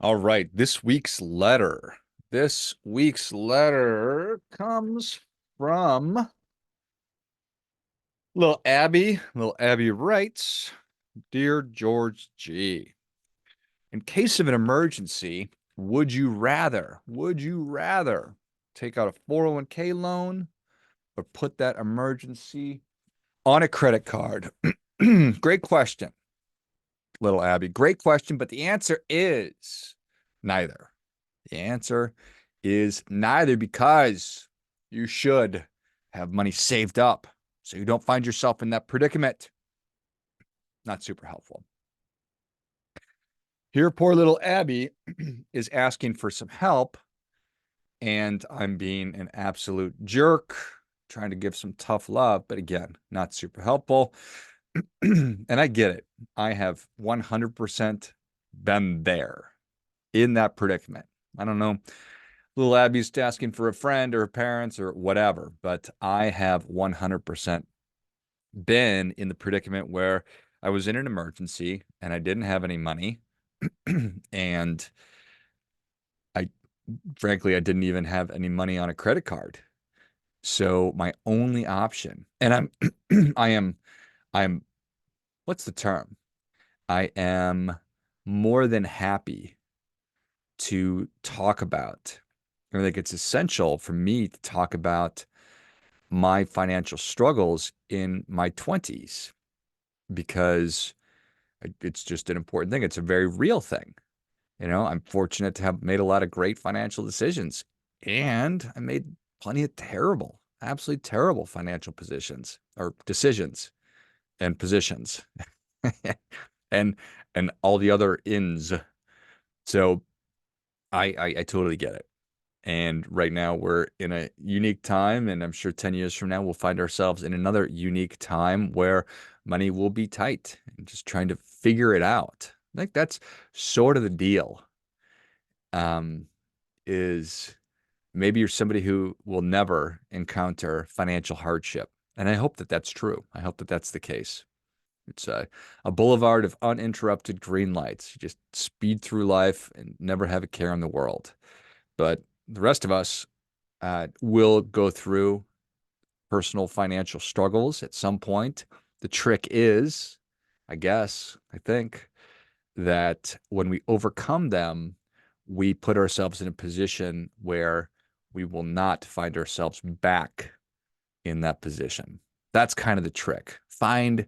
All right, this week's letter. This week's letter comes from little Abby. Little Abby writes, "Dear George G, in case of an emergency, would you rather take out a 401k loan or put that emergency on a credit card?" Great question, little Abby. Great question, but the answer is neither. The answer is neither because you should have money saved up so you don't find yourself in that predicament. Not super helpful. Here, poor little Abby is asking for some help, and I'm being an absolute jerk, trying to give some tough love, but again, not super helpful. And I get it. I have 100% been there in that predicament. I don't know. Little Abby's asking for a friend or her parents or whatever, but I have 100% been in the predicament where I was in an emergency and I didn't have any money. And I, frankly, I didn't even have any money on a credit card. So my only option, and I am, I'm, what's the term? I am more than happy to talk about. I think it's essential for me to talk about my financial struggles in my 20s because it's just an important thing. It's a very real thing. I'm fortunate to have made a lot of great financial decisions, and I made plenty of terrible, absolutely terrible financial positions or decisions and positions and all the other ins. So I totally get it. And right now we're in a unique time, and I'm sure 10 years from now we'll find ourselves in another unique time where money will be tight and just trying to figure it out. I think that's sort of the deal. Um, is maybe you're somebody who will never encounter financial hardship. And I hope that that's true. I hope that that's the case. It's a boulevard of uninterrupted green lights. You just speed through life and never have a care in the world. But the rest of us will go through personal financial struggles at some point. The trick is, I think, that when we overcome them, we put ourselves in a position where we will not find ourselves back in that position. That's kind of the trick. Find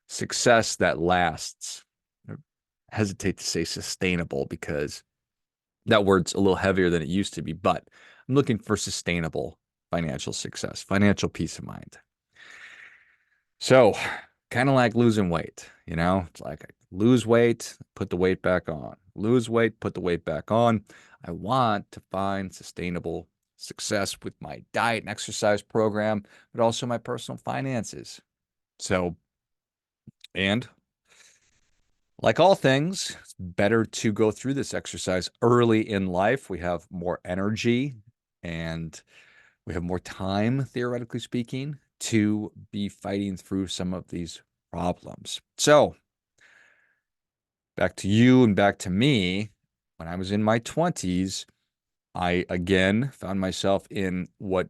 success that lasts. I hesitate to say sustainable because that word's a little heavier than it used to be, but I'm looking for sustainable financial success, financial peace of mind. So, kind of like losing weight, it's like I lose weight, put the weight back on, lose weight, put the weight back on. I want to find sustainable success with my diet and exercise program, but also my personal finances. So, and like all things, it's better to go through this exercise early in life. We have more energy and we have more time, theoretically speaking, to be fighting through some of these problems. So, back to you and back to me. When I was in my 20s, I again found myself in what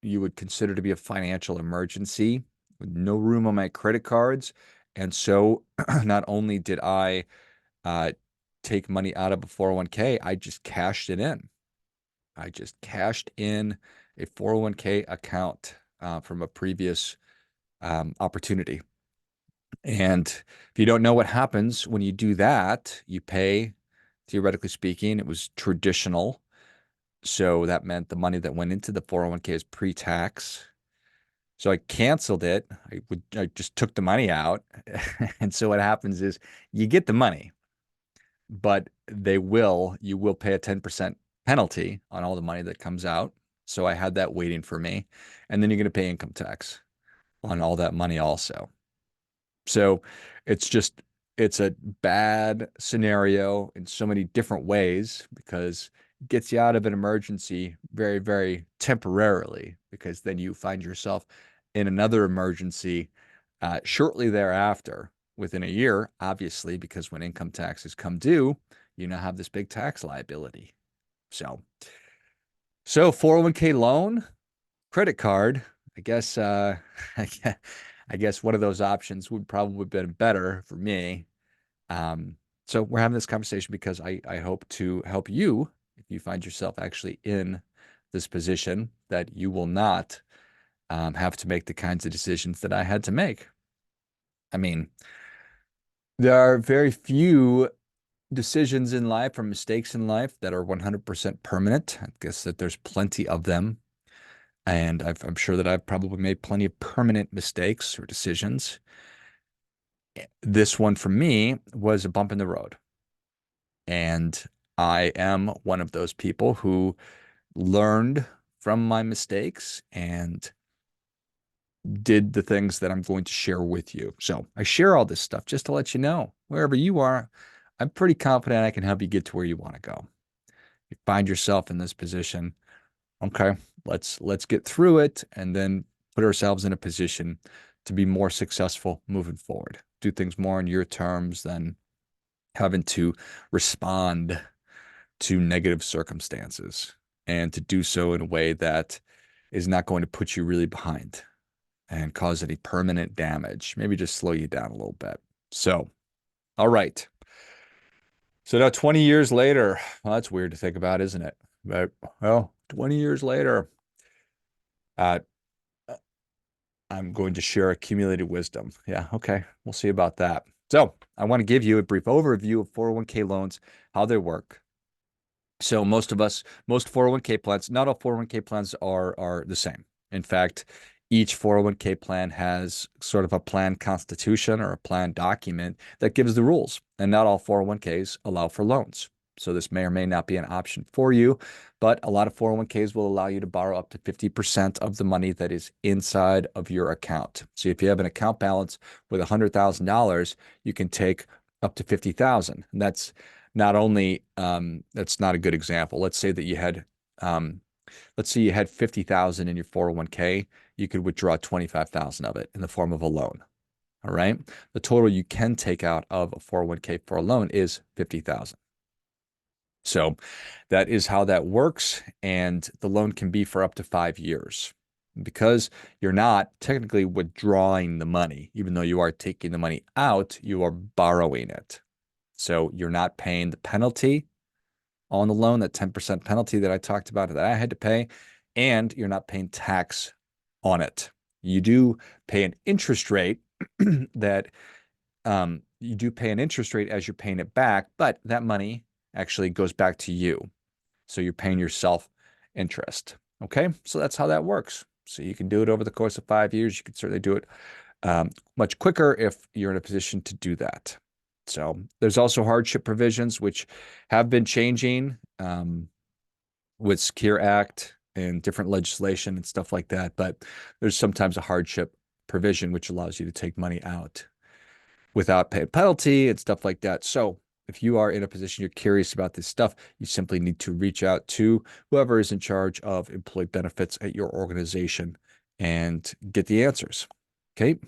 you would consider to be a financial emergency with no room on my credit cards. And so, not only did I uh, take money out of a 401k, I just cashed it in. I just cashed in a 401k account from a previous opportunity. And if you don't know what happens when you do that, you pay, theoretically speaking, it was traditional. So that meant the money that went into the 401k is pre-tax. So I canceled it. I just took the money out. And so what happens is you get the money, but you will pay a 10% penalty on all the money that comes out. So I had that waiting for me. And then you're going to pay income tax on all that money also. So it's just, it's a bad scenario in so many different ways because it gets you out of an emergency very, very temporarily, because then you find yourself in another emergency shortly thereafter, within a year, obviously, because when income taxes come due, you now have this big tax liability. So 401k loan, credit card, I guess I guess one of those options would probably have been better for me. Um, so we're having this conversation because I hope to help you if you find yourself actually in this position that you will not have to make the kinds of decisions that I had to make. I mean, there are very few decisions in life or mistakes in life that are 100% permanent. I guess that there's plenty of them. And I'm sure that I've probably made plenty of permanent mistakes or decisions. This one for me was a bump in the road. And I am one of those people who learned from my mistakes and did the things that I'm going to share with you. So I share all this stuff just to let you know, wherever you are, I'm pretty confident I can help you get to where you want to go. You find yourself in this position, okay, let's get through it and then put ourselves in a position to be more successful moving forward. Do things more on your terms than having to respond to negative circumstances and to do so in a way that is not going to put you really behind and cause any permanent damage. Maybe just slow you down a little bit. So, all right. So now 20 years later, well, that's weird to think about, isn't it? But well, 20 years later, uh, I'm going to share accumulated wisdom. Yeah, okay. We'll see about that. So I want to give you a brief overview of 401k loans, how they work. So most 401k plans, not all 401k plans are the same. In fact, each 401k plan has sort of a plan constitution or a plan document that gives the rules, and not all 401ks allow for loans. So this may or may not be an option for you, but a lot of 401ks will allow you to borrow up to 50% of the money that is inside of your account. So if you have an account balance with $100,000, you can take up to 50,000. And that's not only that's not a good example. Let's say you had 50,000 in your 401k, you could withdraw 25,000 of it in the form of a loan. All right. The total you can take out of a 401k for a loan is 50,000. So that is how that works. And the loan can be for up to 5 years because you're not technically withdrawing the money, even though you are taking the money out, you are borrowing it. So you're not paying the penalty on the loan, that 10% penalty that I talked about that I had to pay, and you're not paying tax on it. You do pay an interest rate that you do pay an interest rate as you're paying it back, but that money actually goes back to you. So you're paying yourself interest. Okay, so that's how that works. So you can do it over the course of 5 years. You can certainly do it much quicker if you're in a position to do that. So there's also hardship provisions, which have been changing with Secure Act and different legislation and stuff like that. But there's sometimes a hardship provision which allows you to take money out without paying penalty and stuff like that. So if you are in a position you're curious about this stuff, you simply need to reach out to whoever is in charge of employee benefits at your organization and get the answers. Okay.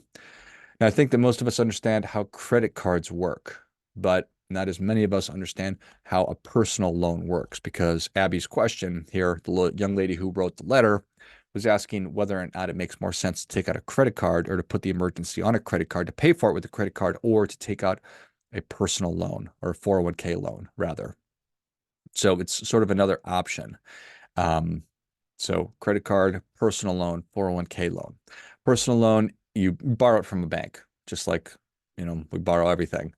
Now, I think that most of us understand how credit cards work, but not as many of us understand how a personal loan works because Abby's question here, the young lady who wrote the letter, was asking whether or not it makes more sense to take out a credit card or to put the emergency on a credit card, to pay for it with a credit card, or to take out a personal loan or a 401k loan, rather. So it's sort of another option. So credit card, personal loan, 401k loan. Personal loan, you borrow it from a bank, just like, we borrow everything.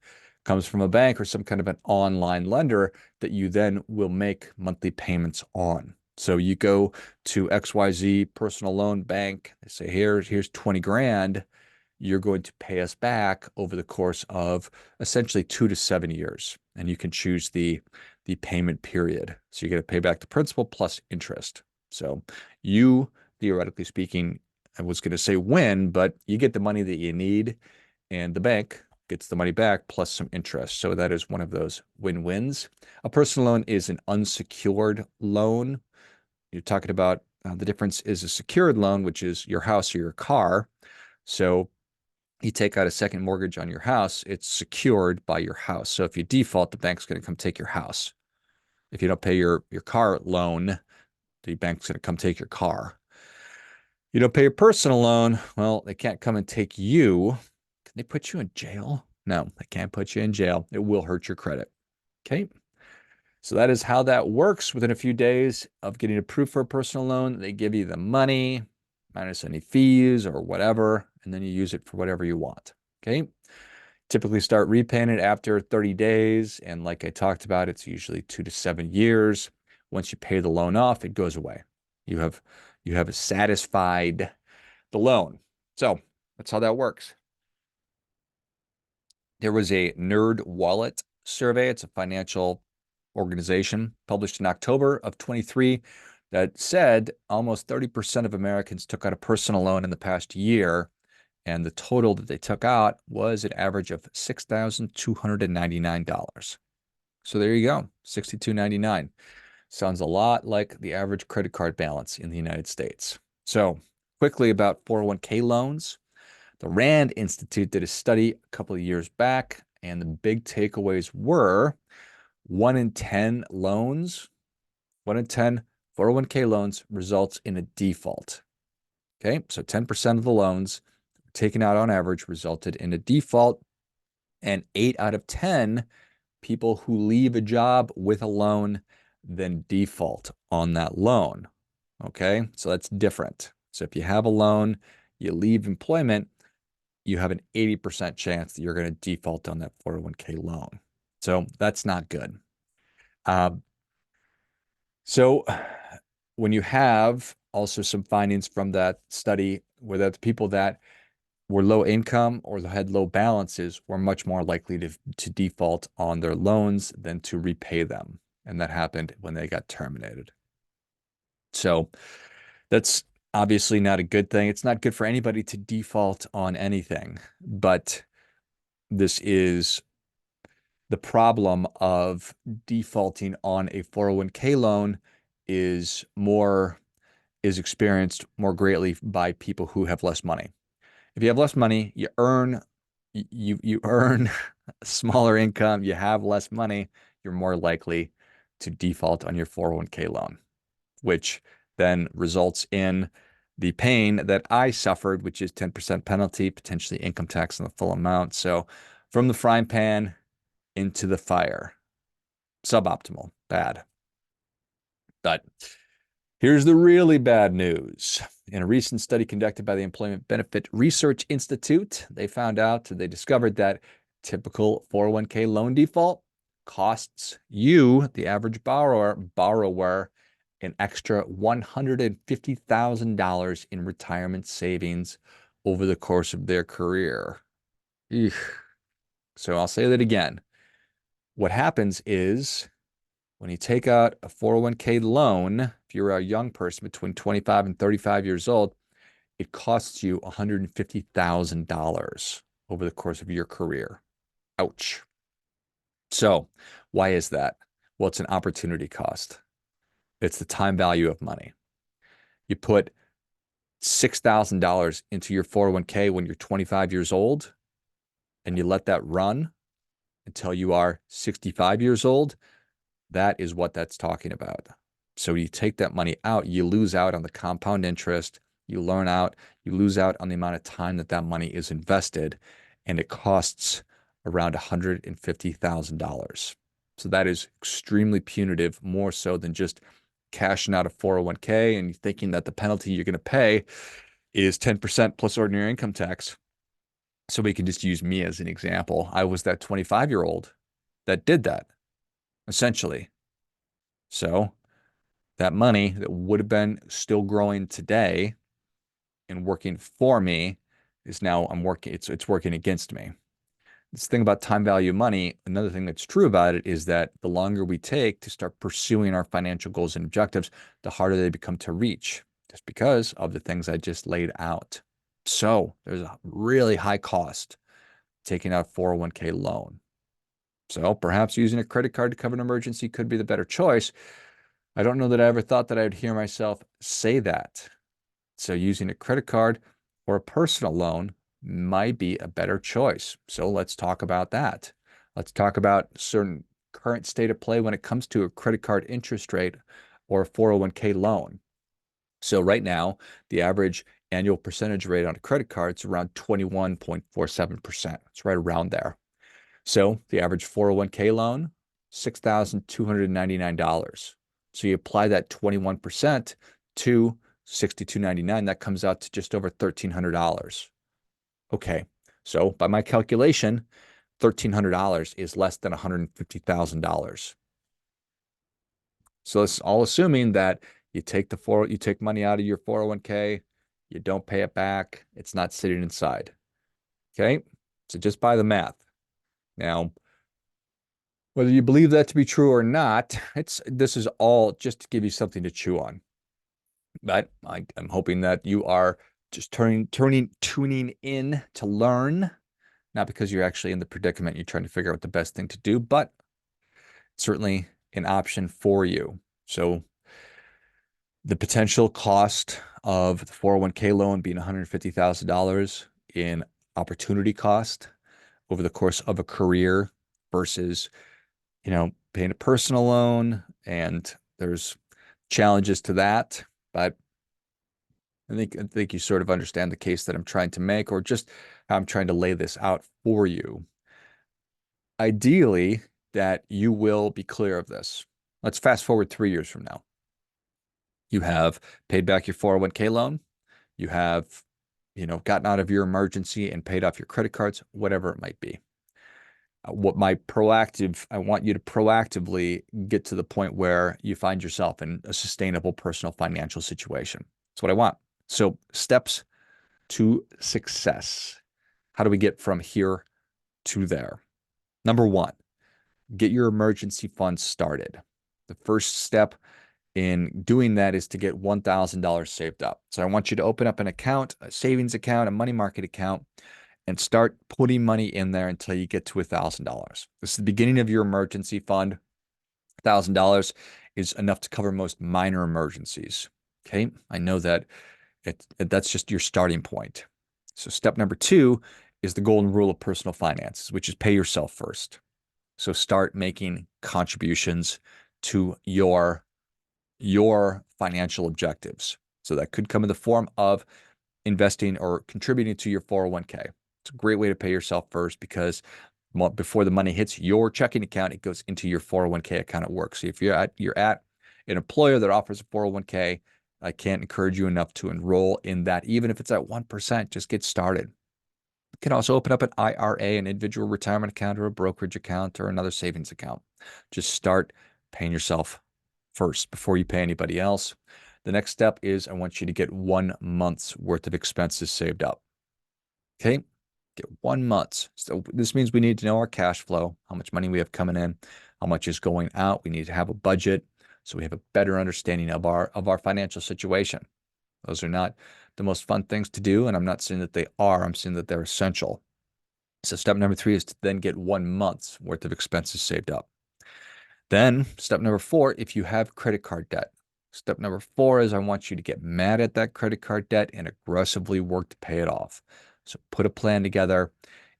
Comes from a bank or some kind of an online lender that you then will make monthly payments on. So you go to XYZ personal loan bank, they say, here's 20 grand. You're going to pay us back over the course of essentially 2 to 7 years. And you can choose the payment period. So you're going to pay back the principal plus interest. So you, theoretically speaking, I was going to say win, but you get the money that you need, and the bank gets the money back plus some interest. So that is one of those win-wins. A personal loan is an unsecured loan. You're talking about the difference is a secured loan, which is your house or your car. So you take out a second mortgage on your house, it's secured by your house. So if you default, the bank's going to come take your house. If you don't pay your car loan, the bank's going to come take your car. You don't pay your personal loan, well, they can't come and take you. Can they put you in jail? No, they can't put you in jail. It will hurt your credit. Okay. So that is how that works. Within a few days of getting approved for a personal loan, they give you the money minus any fees or whatever, and then you use it for whatever you want. Okay. Typically start repaying it after 30 days. And like I talked about, it's usually 2 to 7 years. Once you pay the loan off, it goes away. You have satisfied the loan. So that's how that works. There was a Nerd Wallet survey. It's a financial organization published in October of 23 that said almost 30% of Americans took out a personal loan in the past year. And the total that they took out was an average of $6,299. So there you go, $6,299. Sounds a lot like the average credit card balance in the United States. So quickly about 401k loans. The Rand Institute did a study a couple of years back, and the big takeaways were 1 in 10 loans, 1 in 10 401k loans results in a default. Okay, so 10% of the loans taken out on average resulted in a default, and 8 out of 10 people who leave a job with a loan then default on that loan. Okay, so that's different. So if you have a loan, you leave employment, you have an 80% chance that you're going to default on that 401k loan. So that's not good. So when you have also some findings from that study where the people that were low income or had low balances were much more likely to default on their loans than to repay them. And that happened when they got terminated. So that's obviously not a good thing. It's not good for anybody to default on anything, but this is the problem of defaulting on a 401k loan is experienced more greatly by people who have less money. If you have less money, you earn a smaller income, you have less money, you're more likely to default on your 401k loan, which then results in the pain that I suffered, which is 10% penalty, potentially income tax on the full amount. So from the frying pan into the fire, suboptimal, bad. But here's the really bad news. In a recent study conducted by the Employment Benefit Research Institute, they discovered that typical 401k loan default costs you, the average borrower, an extra $150,000 in retirement savings over the course of their career. Eesh. So I'll say that again. What happens is when you take out a 401k loan, if you're a young person between 25 and 35 years old, it costs you $150,000 over the course of your career. Ouch. So why is that? Well, it's an opportunity cost. It's the time value of money. You put $6,000 into your 401k when you're 25 years old, and you let that run until you are 65 years old. That is what that's talking about. So you take that money out, you lose out on the compound interest, you lose out on the amount of time that money is invested, and it costs around $150,000. So that is extremely punitive, more so than just cashing out a 401k and thinking that the penalty you're going to pay is 10% plus ordinary income tax. So we can just use me as an example. I was that 25-year-old that did that, essentially. So that money that would have been still growing today and working for me is now it's working against me. This thing about time value of money, another thing that's true about it is that the longer we take to start pursuing our financial goals and objectives, the harder they become to reach, just because of the things I just laid out. So there's a really high cost taking out a 401k loan. So perhaps using a credit card to cover an emergency could be the better choice. I don't know that I ever thought that I would hear myself say that. So using a credit card or a personal loan might be a better choice. So let's talk about that. Let's talk about certain current state of play when it comes to a credit card interest rate or a 401k loan. So right now, the average annual percentage rate on a credit card is around 21.47%. It's right around there. So the average 401k loan, $6,299. So you apply that 21% to $6,299, that comes out to just over $1,300. Okay, so by my calculation, $1,300 is less than $150,000. So it's all assuming that you take money out of your 401k, you don't pay it back, it's not sitting inside. Okay, so just by the math. Now, whether you believe that to be true or not, this is all just to give you something to chew on. But I'm hoping that you are just tuning in to learn, not because you're actually in the predicament you're trying to figure out the best thing to do, but certainly an option for you. So the potential cost of the 401k loan being $150,000 in opportunity cost over the course of a career versus, paying a personal loan, and there's challenges to that, but I think you sort of understand the case that I'm trying to make, or just how I'm trying to lay this out for you. Ideally, that you will be clear of this. Let's fast forward 3 years from now. You have paid back your 401k loan. You have, gotten out of your emergency and paid off your credit cards, whatever it might be. I want you to proactively get to the point where you find yourself in a sustainable personal financial situation. That's what I want. So, steps to success. How do we get from here to there? Number one, get your emergency fund started. The first step in doing that is to get $1,000 saved up. So I want you to open up an account, a savings account, a money market account, and start putting money in there until you get to $1,000. This is the beginning of your emergency fund. $1,000 is enough to cover most minor emergencies. Okay, I know that that's just your starting point. So step number two is the golden rule of personal finances, which is pay yourself first. So start making contributions to your financial objectives. So that could come in the form of investing or contributing to your 401k. It's a great way to pay yourself first, because before the money hits your checking account, it goes into your 401k account at work. So if you're at an employer that offers a 401k, I can't encourage you enough to enroll in that. Even if it's at 1%, just get started. You can also open up an IRA, an individual retirement account, or a brokerage account, or another savings account. Just start paying yourself first before you pay anybody else. The next step is I want you to get 1 month's worth of expenses saved up. Okay, get 1 month. So this means we need to know our cash flow, how much money we have coming in, how much is going out. We need to have a budget so we have a better understanding of our financial situation. Those are not the most fun things to do, and I'm not saying that they are. I'm saying that they're essential. So step number 3 is to then get 1 month's worth of expenses saved up. Then step number 4, if you have credit card debt. Step number 4 is I want you to get mad at that credit card debt and aggressively work to pay it off. So put a plan together.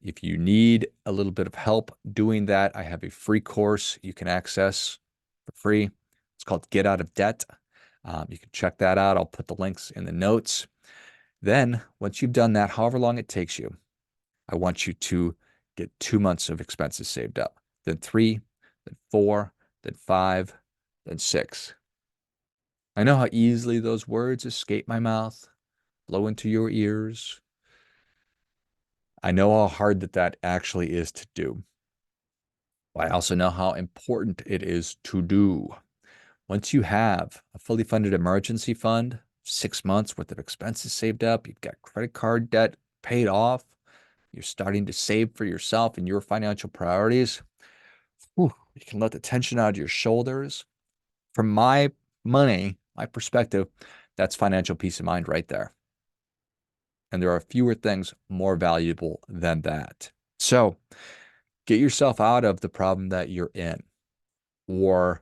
If you need a little bit of help doing that, I have a free course you can access for free. It's called Get Out of Debt. You can check that out. I'll put the links in the notes. Then once you've done that, however long it takes you, I want you to get 2 months of expenses saved up, then 3, then 4, then 5, then 6. I know how easily those words escape my mouth, blow into your ears. I know how hard that actually is to do. I also know how important it is to do. Once you have a fully funded emergency fund, 6 months worth of expenses saved up, you've got credit card debt paid off, you're starting to save for yourself and your financial priorities, you can let the tension out of your shoulders. From my perspective, that's financial peace of mind right there. And there are fewer things more valuable than that. So get yourself out of the problem that you're in, or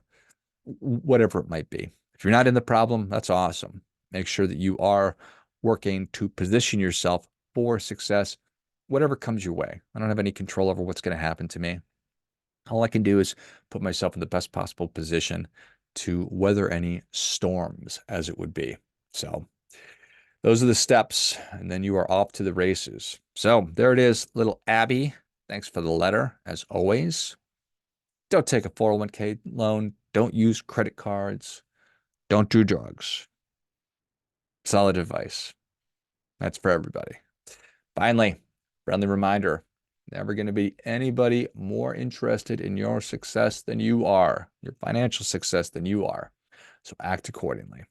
whatever it might be. If you're not in the problem, that's awesome. Make sure that you are working to position yourself for success whatever comes your way. I don't have any control over what's going to happen to me. All I can do is put myself in the best possible position to weather any storms, as it would be. So those are the steps, and then you are off to the races. So there it is, little Abby. Thanks for the letter, as always. Don't take a 401k loan. Don't use credit cards. Don't do drugs. Solid advice. That's for everybody. Finally, friendly reminder, never going to be anybody more interested in your success than you are, your financial success than you are. So act accordingly.